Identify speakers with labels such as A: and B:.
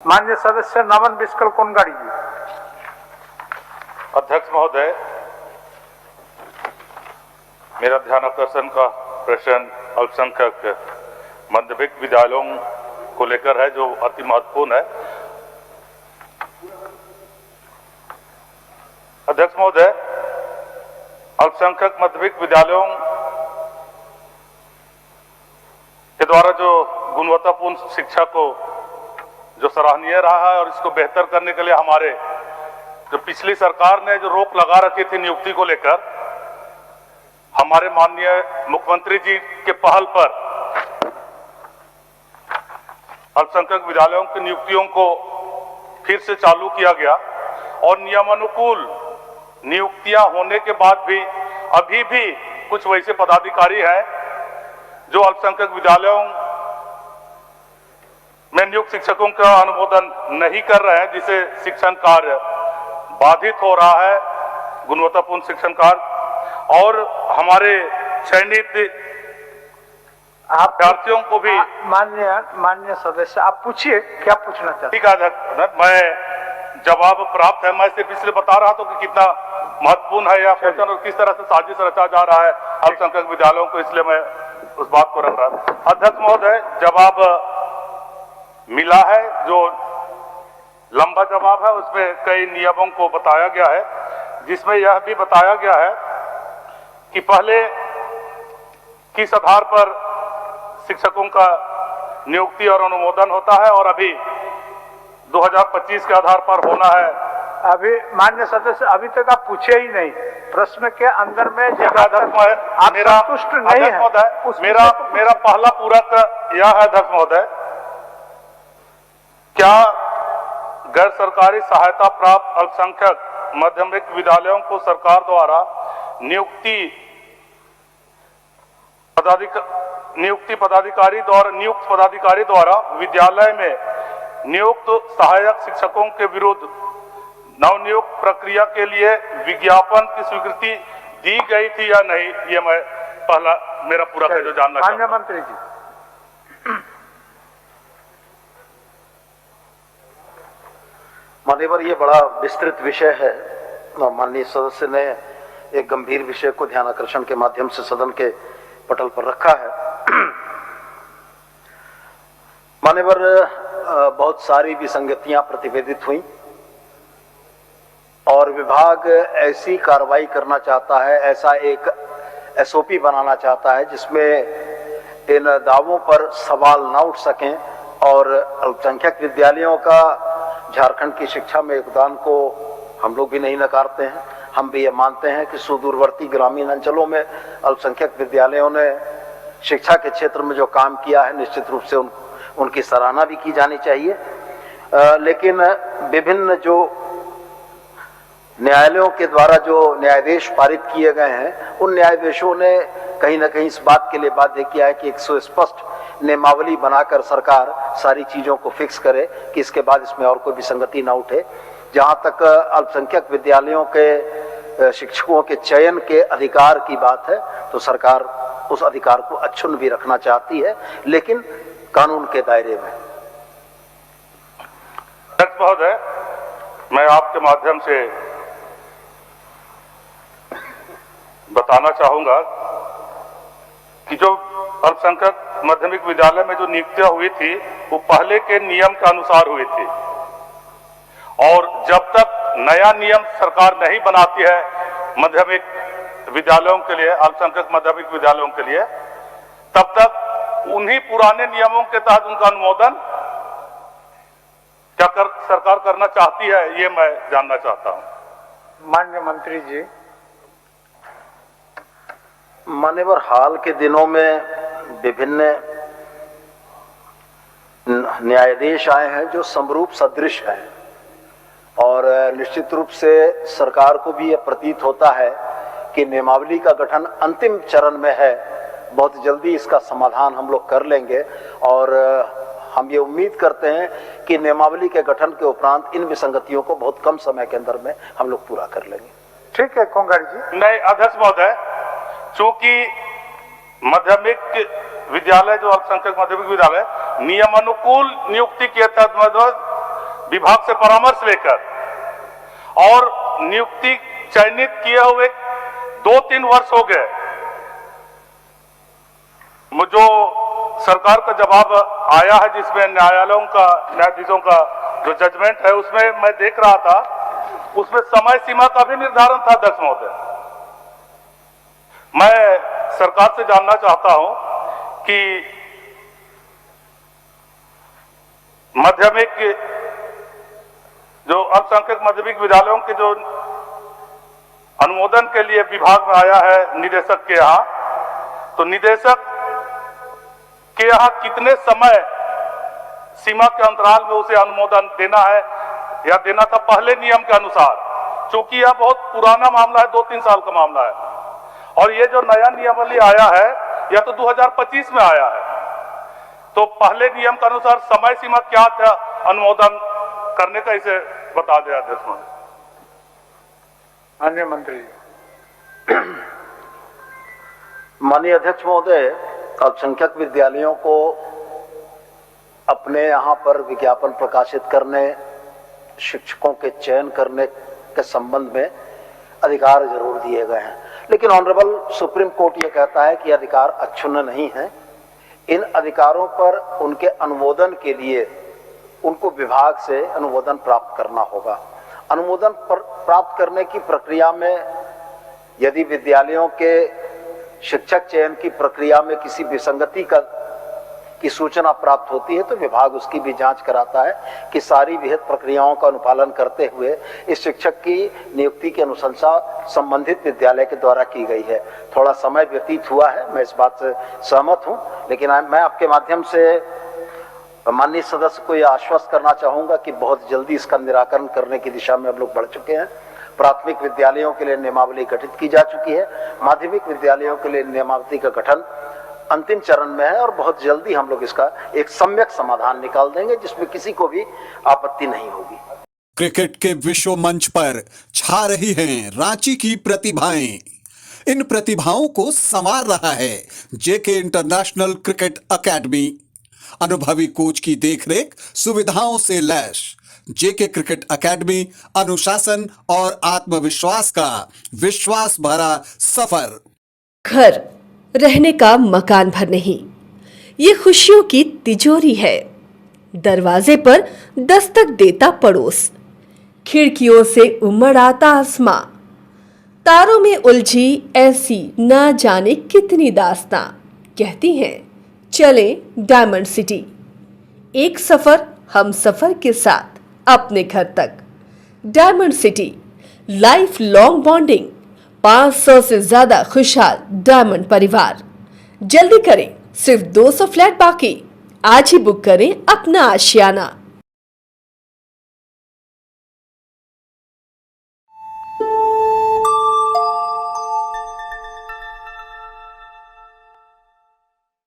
A: माननीय सदस्य नमन बिस्कल कोनगाड़ी जी।
B: अध्यक्ष महोदय, मेरा ध्यान आकर्षण का प्रश्न अल्पसंख्यक माध्यमिक विद्यालयों को लेकर है, जो अति महत्वपूर्ण है। अध्यक्ष महोदय, अल्पसंख्यक माध्यमिक विद्यालयों के द्वारा जो गुणवत्तापूर्ण शिक्षा को जो सराहनीय रहा है, और इसको बेहतर करने के लिए हमारे जो पिछली सरकार ने जो रोक लगा रखी थी नियुक्ति को लेकर, हमारे माननीय मुख्यमंत्री जी के पहल पर अल्पसंख्यक विद्यालयों की नियुक्तियों को फिर से चालू किया गया। और नियमानुकूल नियुक्तियां होने के बाद भी अभी भी कुछ वैसे पदाधिकारी हैं जो अल्पसंख्यक विद्यालयों में नियुक्त शिक्षकों का अनुमोदन नहीं कर रहे हैं, जिससे शिक्षण कार्य बाधित हो रहा है, गुणवत्तापूर्ण शिक्षण कार्य। और हमारे चयनित अभ्यर्थियों को भी
A: माननीय सदस्य, आप पूछिए क्या पूछना चाहते हैं।
B: ठीक है अध्यक्ष, मैं जवाब प्राप्त है। मैं सिर्फ इसलिए बता रहा था कि कितना महत्वपूर्ण है यह क्वेश्चन और किस तरह से साजिश रचा जा रहा है अल्पसंख्यक विद्यालयों को, इसलिए मैं उस बात को रख रहा था। अध्यक्ष महोदय, जवाब मिला है, जो लंबा जवाब है उसमें कई नियमों को बताया गया है, जिसमें यह भी बताया गया है कि पहले किस आधार पर शिक्षकों का नियुक्ति और अनुमोदन होता है, और अभी 2025 के आधार पर होना है।
A: अभी माननीय सदस्य, अभी तक आप पूछे ही नहीं, प्रश्न के अंदर में
B: आप
A: संतुष्ट नहीं है।
B: मेरा पहला पूरक यह है अध्यक्ष महोदय, क्या गैर सरकारी सहायता प्राप्त अल्पसंख्यक माध्यमिक विद्यालयों को सरकार द्वारा नियुक्त पदाधिकारी द्वारा विद्यालय में नियुक्त सहायक शिक्षकों के विरुद्ध नवनियुक्त प्रक्रिया के लिए विज्ञापन की स्वीकृति दी गई थी या नहीं, ये मैं मेरा पूरा जो जानना चाहता हूं।
A: माननीय मंत्री जी।
C: मान्यवर, ये बड़ा विस्तृत विषय है। माननीय सदस्य ने एक गंभीर विषय को ध्यान आकर्षण के माध्यम से सदन के पटल पर रखा है। मान्यवर, बहुत सारी विसंगतियां प्रतिवेदित हुई और विभाग ऐसी कार्रवाई करना चाहता है, ऐसा एक एसओपी बनाना चाहता है जिसमें इन दावों पर सवाल न उठ सकें, और अल्पसंख्यक विद्यालयों का झारखंड की शिक्षा में योगदान को हम लोग भी नहीं नकारते हैं। हम भी ये मानते हैं कि सुदूरवर्ती ग्रामीण अंचलों में अल्पसंख्यक विद्यालयों ने शिक्षा के क्षेत्र में जो काम किया है, निश्चित रूप से उनकी सराहना भी की जानी चाहिए। लेकिन विभिन्न जो न्यायालयों के द्वारा जो न्यायाधीश पारित किए गए हैं, उन न्यायाधीशों ने कहीं ना कहीं इस बात के लिए बाध्य किया है कि एक सुस्पष्ट नियमावली बनाकर सरकार सारी चीजों को फिक्स करे कि इसके बाद इसमें और कोई विसंगति ना उठे। जहां तक अल्पसंख्यक विद्यालयों के शिक्षकों के चयन के अधिकार की बात है, तो सरकार उस अधिकार को अक्षुण्ण भी रखना चाहती है, लेकिन कानून के दायरे में।
B: अध्यक्ष महोदय, मैं आपके माध्यम से बताना चाहूंगा कि जो अल्पसंख्यक माध्यमिक विद्यालय में जो नियुक्तियां हुई थी, वो पहले के नियम के अनुसार हुई थी, और जब तक नया नियम सरकार नहीं बनाती है माध्यमिक विद्यालयों के लिए, अल्पसंख्यक माध्यमिक विद्यालयों के लिए, तब तक उन्हीं पुराने नियमों के तहत उनका अनुमोदन क्या सरकार करना चाहती है, ये मैं जानना चाहता हूं।
A: माननीय मंत्री जी।
C: मान्यवर, हाल के दिनों में विभिन्न न्यायाधीश आए हैं जो समरूप सदृश हैं, और निश्चित रूप से सरकार को भी यह प्रतीत होता है कि नियमावली का गठन अंतिम चरण में है। बहुत जल्दी इसका समाधान हम लोग कर लेंगे, और हम ये उम्मीद करते हैं कि नियमावली के गठन के उपरांत इन विसंगतियों को बहुत कम समय के अंदर में हम लोग पूरा कर लेंगे।
A: ठीक है कोंगाड़ी जी।
B: नहीं अध्यक्ष महोदय, चूंकि माध्यमिक विद्यालय जो अल्पसंख्यक माध्यमिक विद्यालय नियमानुकूल नियुक्ति के तहत विभाग से परामर्श लेकर और नियुक्ति चयनित किए हुए 2-3 वर्ष हो गए, जो सरकार का जवाब आया है जिसमें न्यायाधीशों का जो जजमेंट है उसमें मैं देख रहा था, उसमें समय सीमा का भी निर्धारण था। अध्यक्ष महोदय, मैं सरकार से जानना चाहता हूं कि माध्यमिक जो अल्पसंख्यक माध्यमिक विद्यालयों के जो अनुमोदन के लिए विभाग में आया है निदेशक के यहाँ, तो निदेशक के यहाँ कितने समय सीमा के अंतराल में उसे अनुमोदन देना है या देना था पहले नियम के अनुसार, क्योंकि यह बहुत पुराना मामला है, 2-3 साल का मामला है, और ये जो नया नियमावली आया है यह तो 2025 में आया है। तो पहले नियम के अनुसार समय सीमा क्या था अनुमोदन करने का, इसे बता दें अध्यक्ष महोदय।
A: अन्य मंत्री।
C: माननीय अध्यक्ष महोदय, अल्पसंख्यक विद्यालयों को अपने यहाँ पर विज्ञापन प्रकाशित करने, शिक्षकों के चयन करने के संबंध में अधिकार जरूर दिए गए हैं, लेकिन ऑनरेबल सुप्रीम कोर्ट ये कहता है कि अधिकार अक्षुण्ण नहीं है। इन अधिकारों पर उनके अनुमोदन के लिए उनको विभाग से अनुमोदन प्राप्त करना होगा। अनुमोदन प्राप्त करने की प्रक्रिया में यदि विद्यालयों के शिक्षक चयन की प्रक्रिया में किसी विसंगति की सूचना प्राप्त होती है तो विभाग उसकी भी जांच कराता है कि सारी विहित प्रक्रियाओं का अनुपालन करते हुए इस शिक्षक की नियुक्ति की अनुशंसा संबंधित विद्यालय के द्वारा की गई है। थोड़ा समय व्यतीत हुआ है, मैं इस बात से सहमत हूं, लेकिन मैं आपके माध्यम से माननीय सदस्य को यह आश्वस्त करना चाहूंगा कि बहुत जल्दी इसका निराकरण करने की दिशा में हम लोग बढ़ चुके हैं। प्राथमिक विद्यालयों के लिए नियमावली गठित की जा चुकी है, माध्यमिक विद्यालयों के लिए नियमावली का गठन अंतिम चरण में है और बहुत जल्दी हम लोग इसका एक सम्यक समाधान निकाल देंगे जिसमें किसी को भी आपत्ति नहीं होगी।
D: क्रिकेट के विश्व मंच पर छा रही हैं रांची की प्रतिभाएं। इन प्रतिभाओं को संवार रहा है जेके इंटरनेशनल क्रिकेट एकेडमी। अनुभवी कोच की देखरेख, सुविधाओं से लैस जेके क्रिकेट एकेडमी अनुशासन और आत्मविश्वास का विश्वास भरा सफर।
E: घर रहने का मकान भर नहीं, ये खुशियों की तिजोरी है। दरवाजे पर दस्तक देता पड़ोस, खिड़कियों से उमड़ आता आसमां, तारों में उलझी ऐसी न जाने कितनी दास्तां। कहती हैं चले डायमंड सिटी, एक सफर हम सफर के साथ अपने घर तक। Diamond city, life long bonding, 500 से ज्यादा खुशहाल डायमंड परिवार। जल्दी करें, सिर्फ 200 फ्लैट बाकी। आज ही बुक करें अपना आशियाना।